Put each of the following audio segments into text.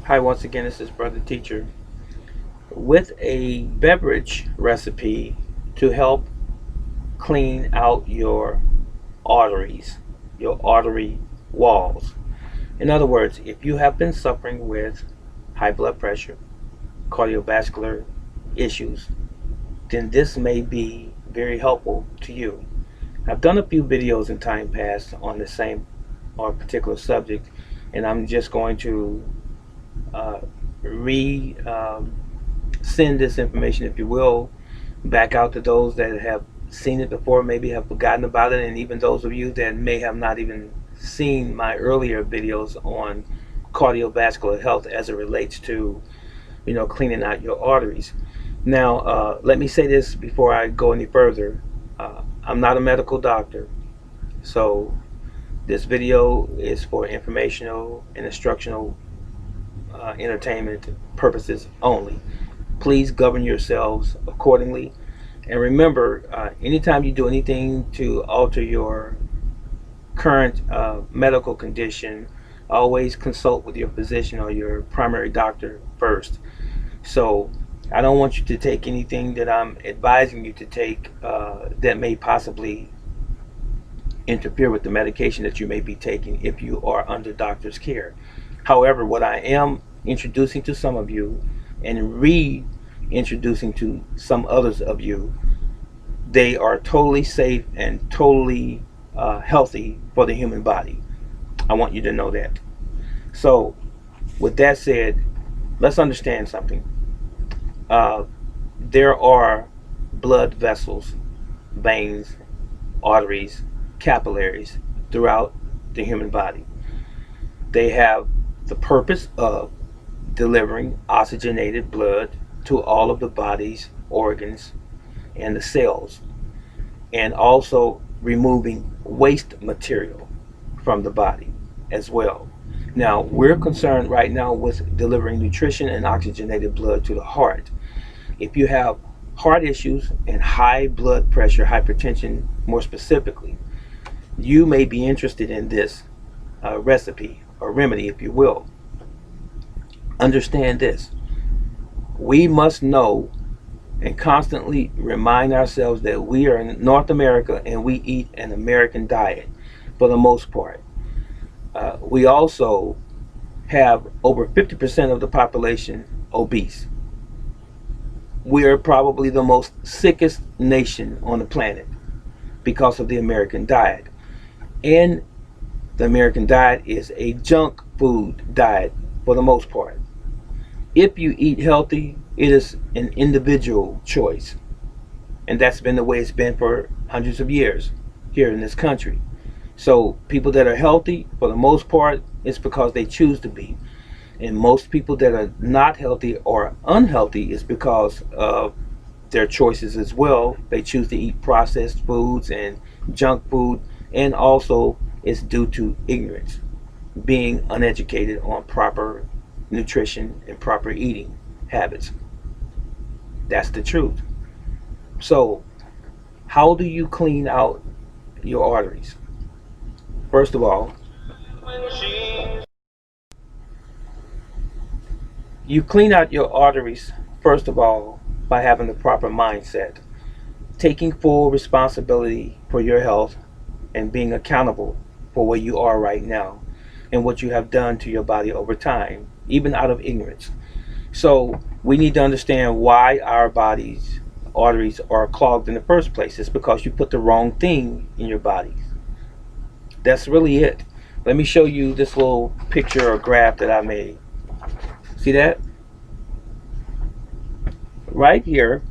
Hi, once again, this is Brother Teacher with a beverage recipe to help clean out your arteries, your artery walls. In other words, if you have been suffering with high blood pressure, cardiovascular issues, then this may be very helpful to you. I've done a few videos in time past on the same or particular subject, and I'm just going to uh, re send this information, if you will, back out to those that have seen it before, maybe have forgotten about it, and even those of you that may have not even seen my earlier videos on cardiovascular health as it relates to, cleaning out your arteries. Now, let me say this before I go any further. I'm not a medical doctor, so this video is for informational and instructional entertainment purposes only. Please govern yourselves accordingly. And remember, anytime you do anything to alter your current medical condition, always consult with your physician or your primary doctor first. So I don't want you to take anything that I'm advising you to take that may possibly interfere with the medication that you may be taking if you are under doctor's care. However, what I am introducing to some of you and reintroducing to some others of you, they are totally safe and totally healthy for the human body. I want you to know that. So, with that said, let's understand something. There are blood vessels, veins, arteries, capillaries throughout the human body. They have the purpose of delivering oxygenated blood to all of the body's organs and the cells, and also removing waste material from the body as well. Now, we're concerned right now with delivering nutrition and oxygenated blood to the heart. If you have heart issues and high blood pressure, hypertension more specifically, you may be interested in this recipe or remedy, if you will. Understand this. We must know and constantly remind ourselves that we are in North America and we eat an American diet for the most part. We also have over 50% of the population obese. We are probably the most sickest nation on the planet because of the American diet. And the American diet is a junk food diet for the most part. If you eat healthy, it is an individual choice. And that's been the way it's been for hundreds of years here in this country. So people that are healthy, for the most part, it's because they choose to be. And most people that are not healthy or unhealthy is because of their choices as well. They choose to eat processed foods and junk food, and also it's due to ignorance, being uneducated on proper nutrition and proper eating habits. That's the truth. So, how do you clean out your arteries? First of all, you clean out your arteries, first of all, by having the proper mindset, taking full responsibility for your health, and being accountable for where you are right now and what you have done to your body over time, even out of ignorance. So we need to understand why our body's arteries are clogged in the first place. It's because you put the wrong thing in your body. That's really it. Let me show you this little picture or graph that I made. See that? Right here,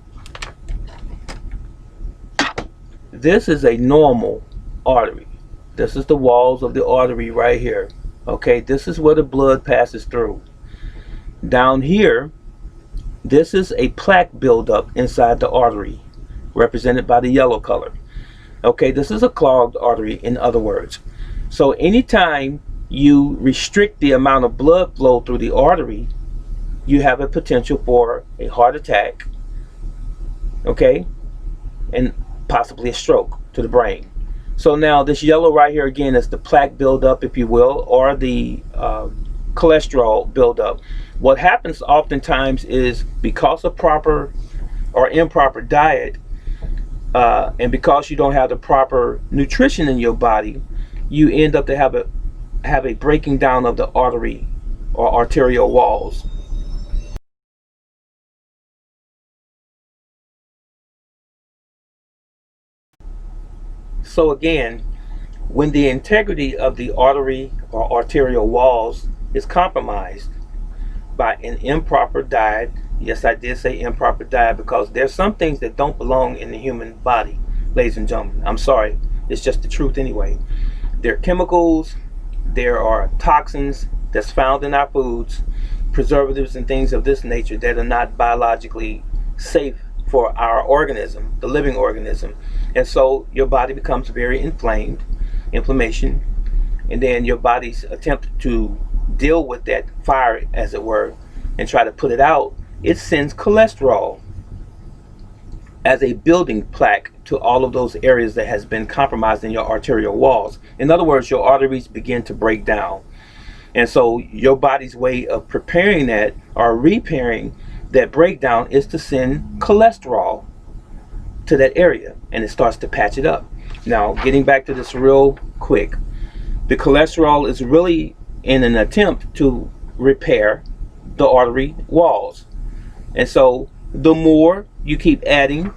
this is a normal artery. This is the walls of the artery right here. Okay, this is where the blood passes through. Down here, this is a plaque buildup inside the artery, represented by the yellow color. Okay, this is a clogged artery, in other words. So anytime you restrict the amount of blood flow through the artery, you have a potential for a heart attack, okay, and possibly a stroke to the brain. So now this yellow right here again is the plaque buildup, if you will, or the cholesterol buildup. What happens oftentimes is because of proper or improper diet, and because you don't have the proper nutrition in your body, you end up to have a breaking down of the artery or arterial walls. So again, when the integrity of the artery or arterial walls is compromised by an improper diet, yes, I did say improper diet because there's some things that don't belong in the human body, ladies and gentlemen. I'm sorry, it's just the truth anyway. There are chemicals, there are toxins that's found in our foods, preservatives and things of this nature that are not biologically safe for our organism, the living organism. And so your body becomes very inflamed, inflammation, and then your body's attempt to deal with that fire, as it were, and try to put it out, it sends cholesterol as a building plaque to all of those areas that has been compromised in your arterial walls. In other words, your arteries begin to break down. And so your body's way of preparing that or repairing that breakdown is to send cholesterol to that area, and it starts to patch it up. Now, getting back to this real quick, the cholesterol is really in an attempt to repair the artery walls. And so the more you keep adding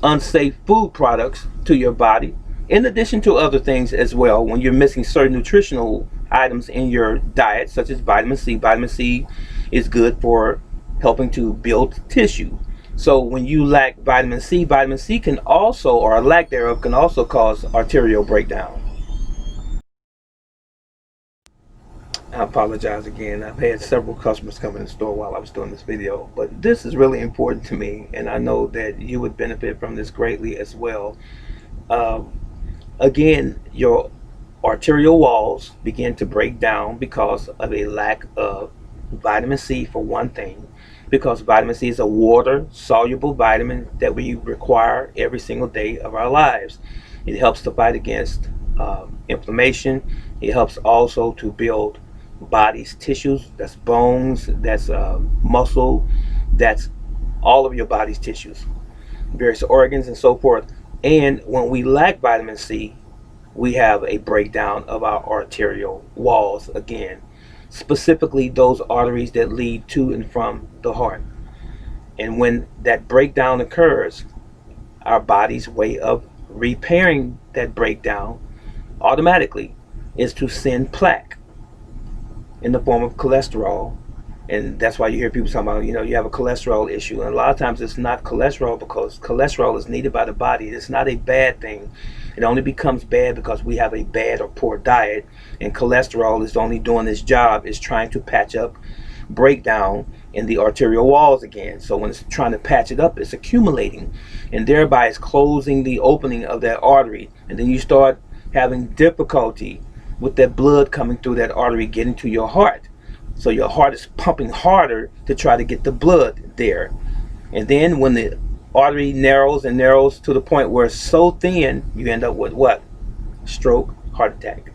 unsafe food products to your body, in addition to other things as well, when you're missing certain nutritional items in your diet, such as vitamin C. Vitamin C is good for helping to build tissue. So when you lack vitamin C can also, or a lack thereof, can also cause arterial breakdown. I apologize again. I've had several customers come in the store while I was doing this video, but this is really important to me, and I know that you would benefit from this greatly as well. Again, your arterial walls begin to break down because of a lack of vitamin C, for one thing, because vitamin C is a water soluble vitamin that we require every single day of our lives. It helps to fight against inflammation. It helps also to build body's tissues. That's bones, that's muscle, that's all of your body's tissues, various organs and so forth. And when we lack vitamin C, we have a breakdown of our arterial walls again, specifically those arteries that lead to and from the heart. And when that breakdown occurs, our body's way of repairing that breakdown automatically is to send plaque in the form of cholesterol. And that's why you hear people talking about, you have a cholesterol issue. And a lot of times it's not cholesterol, because cholesterol is needed by the body. It's not a bad thing. It only becomes bad because we have a bad or poor diet. And cholesterol is only doing its job, is trying to patch up breakdown in the arterial walls again. So when it's trying to patch it up, it's accumulating, and thereby it's closing the opening of that artery. And then you start having difficulty with that blood coming through that artery getting to your heart. So your heart is pumping harder to try to get the blood there. And then when the artery narrows and narrows to the point where it's so thin, you end up with what? Stroke, heart attack.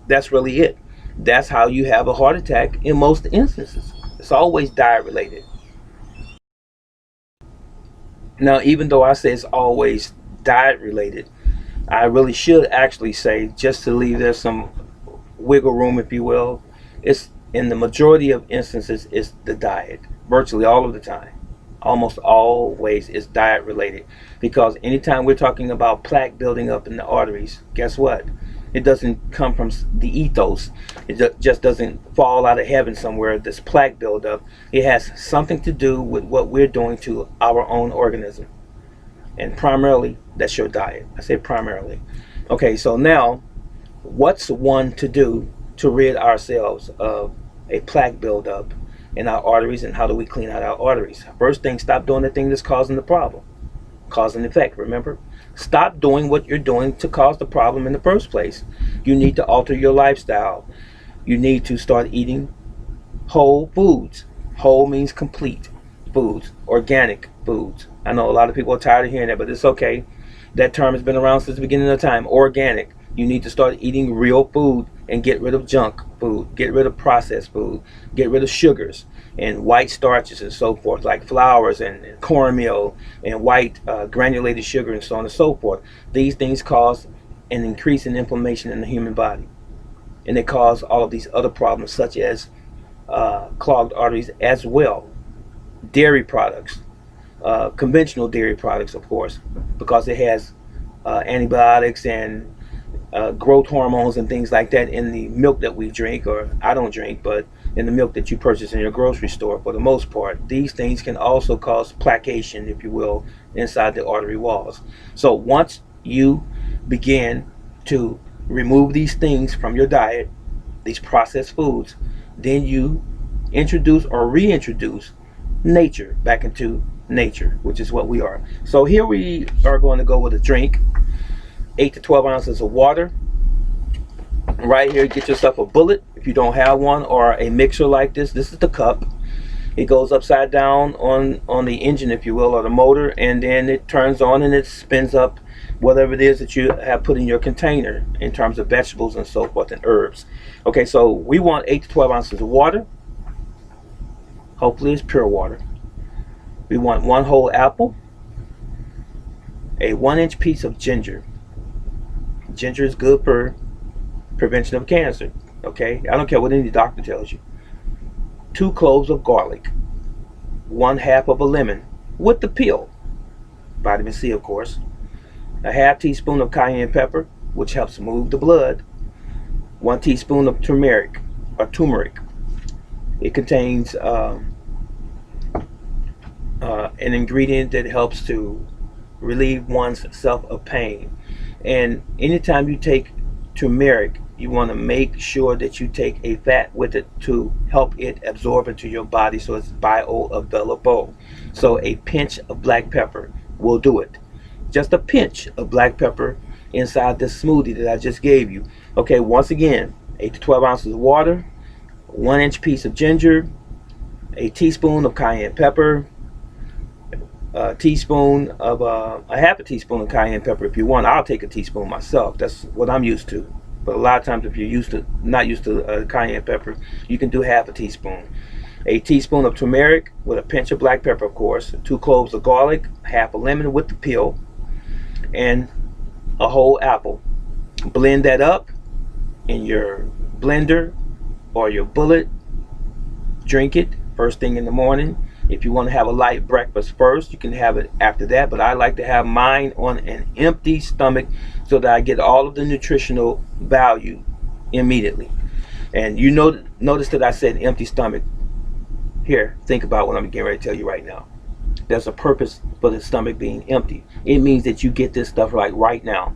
That's really it. That's how you have a heart attack in most instances. It's always diet related. Now, even though I say it's always diet related, I really should actually say, just to leave there some wiggle room, if you will, it's in the majority of instances, it's the diet. Virtually all of the time, almost always, is diet related. Because anytime we're talking about plaque building up in the arteries, guess what? It doesn't come from the ethos. It just doesn't fall out of heaven somewhere, this plaque buildup. It has something to do with what we're doing to our own organism. And primarily, that's your diet. I say primarily. Okay, so now, what's one to do to rid ourselves of a plaque buildup in our arteries, and how do we clean out our arteries? First thing, stop doing the thing that's causing the problem. Cause and effect, remember? Stop doing what you're doing to cause the problem in the first place. You need to alter your lifestyle. You need to start eating whole foods. Whole means complete foods, organic foods. I know a lot of people are tired of hearing that, but it's okay. That term has been around since the beginning of time. Organic. You need to start eating real food and get rid of junk food, get rid of processed food, get rid of sugars and white starches and so forth, like flours and cornmeal and white granulated sugar and so on and so forth. These things cause an increase in inflammation in the human body, and they cause all of these other problems such as clogged arteries as well. Dairy products, conventional dairy products, of course, because it has antibiotics and growth hormones and things like that in the milk that we drink, or I don't drink, but in the milk that you purchase in your grocery store for the most part. These things can also cause placation, if you will, inside the artery walls. So once you begin to remove these things from your diet, these processed foods, then you introduce or reintroduce nature back into nature, which is what we are. So here we are going to go with a drink. 8 to 12 ounces of water. Right here, get yourself a bullet if you don't have one, or a mixer like this. This is the cup. It goes upside down on the engine, if you will, or the motor, and then it turns on and it spins up whatever it is that you have put in your container in terms of vegetables and so forth and herbs. Okay, so we want 8 to 12 ounces of water. Hopefully it's pure water. We want 1 whole apple, a 1-inch piece of ginger. Ginger is good for prevention of cancer. Okay, I don't care what any doctor tells you. 2 cloves of garlic, 1/2 of a lemon with the peel, vitamin C, of course. A half teaspoon of cayenne pepper, which helps move the blood. 1 teaspoon of turmeric or turmeric. It contains an ingredient that helps to relieve one's self of pain. And anytime you take turmeric, you want to make sure that you take a fat with it to help it absorb into your body so it's bioavailable. So a pinch of black pepper will do it. Just a pinch of black pepper inside this smoothie that I just gave you. Okay, once again, 8 to 12 ounces of water, 1-inch piece of ginger, a teaspoon of cayenne pepper, a teaspoon of a half a teaspoon of cayenne pepper if you want. I'll take a teaspoon myself. That's what I'm used to. But a lot of times if you're not used to cayenne pepper, you can do half a teaspoon. A teaspoon of turmeric with a pinch of black pepper, of course. 2 cloves of garlic, half a lemon with the peel, and a whole apple. Blend that up in your blender or your bullet. Drink it first thing in the morning. If you want to have a light breakfast first, you can have it after that, but I like to have mine on an empty stomach so that I get all of the nutritional value immediately. And you know, notice that I said empty stomach. Here, think about what I'm getting ready to tell you right now. There's a purpose for the stomach being empty. It means that you get this stuff like right now.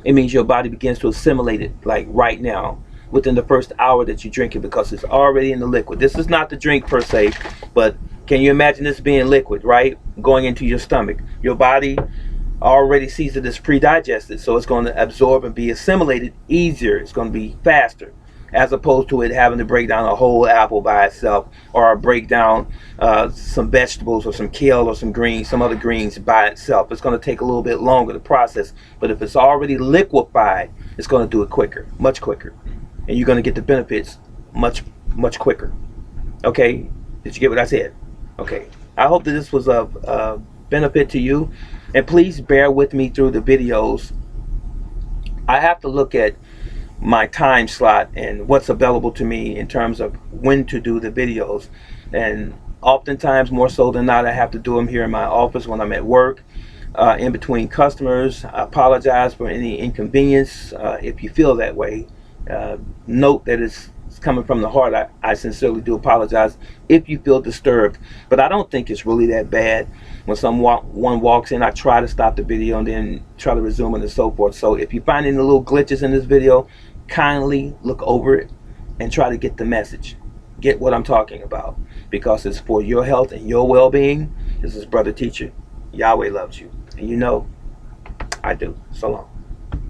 It means your body begins to assimilate it like right now, within the first hour that you drink it, because it's already in the liquid. This is not the drink per se, but can you imagine this being liquid, right? Going into your stomach. Your body already sees it as pre-digested, so it's going to absorb and be assimilated easier. It's going to be faster, as opposed to it having to break down a whole apple by itself, or break down some vegetables or some kale or some greens, some other greens by itself. It's going to take a little bit longer to process, but if it's already liquefied, it's going to do it quicker, much quicker. And you're going to get the benefits much quicker. Okay, did you get what I said? Okay, I hope that this was of benefit to you, and please bear with me through the videos. I have to look at my time slot and what's available to me in terms of when to do the videos, and oftentimes, more so than not, I have to do them here in my office when I'm at work, in between customers. I apologize for any inconvenience if you feel that way. Note that it's coming from the heart. I sincerely do apologize if you feel disturbed, but I don't think it's really that bad. When someone walks in, I try to stop the video and then try to resume it and so forth. So if you find any little glitches in this video, kindly look over it and try to get the message, get what I'm talking about, because it's for your health and your well-being. This is Brother Teacher. Yahweh loves you, and you know I do. So long.